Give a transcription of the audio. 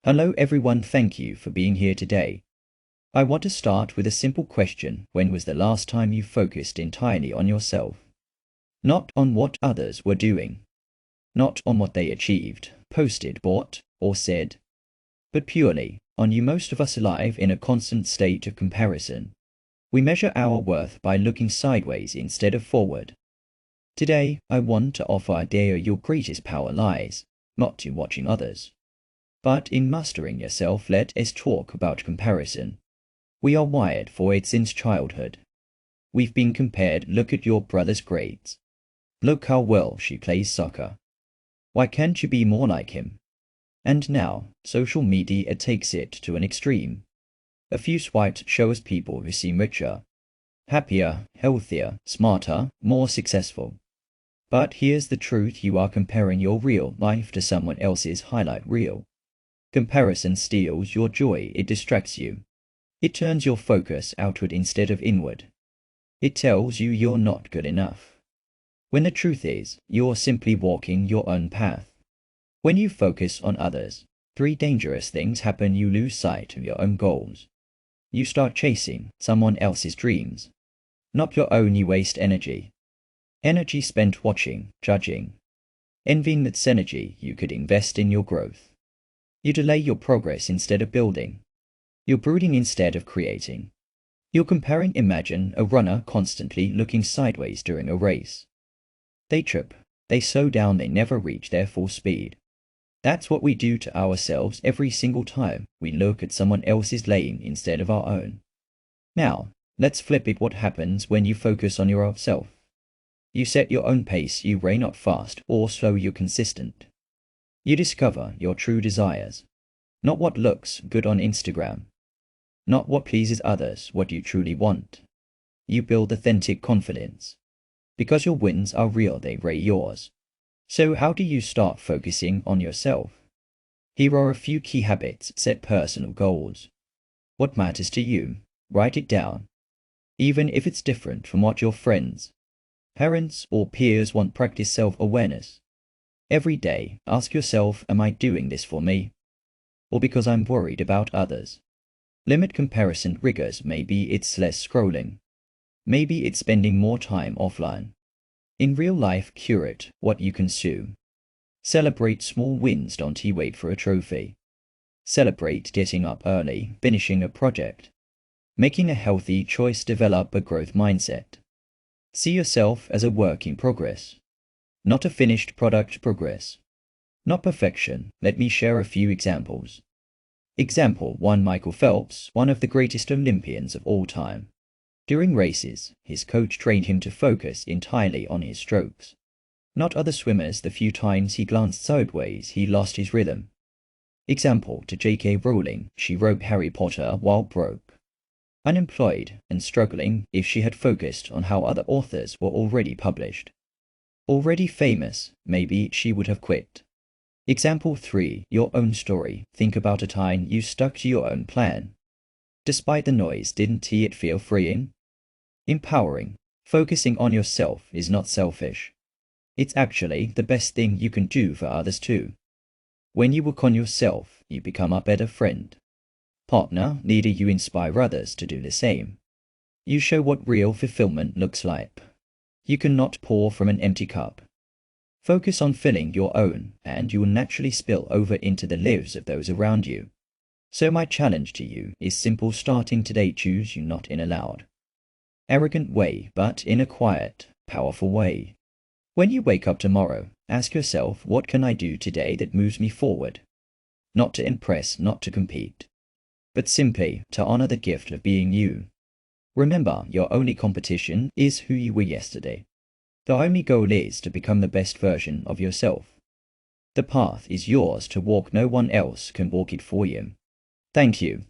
Hello everyone, thank you for being here today. I want to start with a simple question. When was the last time you focused entirely on yourself? Not on what others were doing. Not on what they achieved, posted, bought, or said. But purely on you. Most of us alive in a constant state of comparison. We measure our worth by looking sideways instead of forward. Today, I want to offer a idea your greatest power lies, not in watching others, but in mastering yourself. Let us talk about comparison. We are wired for it since childhood. We've been compared. Look at your brother's grades. Look how well she plays soccer. Why can't you be more like him? And now, social media takes it to an extreme. A few swipes show us people who seem richer, happier, healthier, smarter, more successful. But here's the truth: you are comparing your real life to someone else's highlight reel. Comparison steals your joy. It distracts you. It turns your focus outward instead of inward. It tells you you're not good enough, when the truth is, you're simply walking your own path. When you focus on others, three dangerous things happen. You lose sight of your own goals. You start chasing someone else's dreams, not your own. You waste energy. Energy spent watching, judging, envying. That's energy you could invest in your growth. You delay your progress instead of building. You're brooding instead of creating. You're comparing. Imagine a runner constantly looking sideways during a race. They trip, they slow down, they never reach their full speed. That's what we do to ourselves every single time we look at someone else's lane instead of our own. Now, let's flip it. What happens when you focus on yourself? You set your own pace. You rein not fast or slow. You're consistent. You discover your true desires, not what looks good on Instagram, not what pleases others, what you truly want. You build authentic confidence. Because your wins are real, they rate yours. So how do you start focusing on yourself? Here are a few key habits. Set personal goals. What matters to you? Write it down. Even if it's different from what your friends, parents, or peers want. Practice self-awareness. Every day, ask yourself, am I doing this for me, or because I'm worried about others? Limit comparison triggers. Maybe it's less scrolling. Maybe it's spending more time offline. In real life, curate what you consume. Celebrate small wins. Don't wait for a trophy. Celebrate getting up early, finishing a project, making a healthy choice. Develop a growth mindset. See yourself as a work in progress, not a finished product. Progress, not perfection. Let me share a few examples. Example 1. Michael Phelps, one of the greatest Olympians of all time. During races, his coach trained him to focus entirely on his strokes, not other swimmers. The few times he glanced sideways, he lost his rhythm. Example to J.K. Rowling. She wrote Harry Potter while broke, unemployed, and struggling. If she had focused on how other authors were already published, already famous, maybe she would have quit. Example 3. Your own story. Think about a time you stuck to your own plan. Despite the noise, didn't it feel freeing? Empowering. Focusing on yourself is not selfish. It's actually the best thing you can do for others too. When you work on yourself, you become a better friend, partner, leader. You inspire others to do the same. You show what real fulfillment looks like. You cannot pour from an empty cup. Focus on filling your own, and you will naturally spill over into the lives of those around you. So my challenge to you is simple. Starting today, choose you not in a loud, arrogant way, but in a quiet, powerful way. When you wake up tomorrow, ask yourself, what can I do today that moves me forward? Not to impress, not to compete, but simply to honor the gift of being you. Remember, your only competition is who you were yesterday. The only goal is to become the best version of yourself. The path is yours to walk. No one else can walk it for you. Thank you.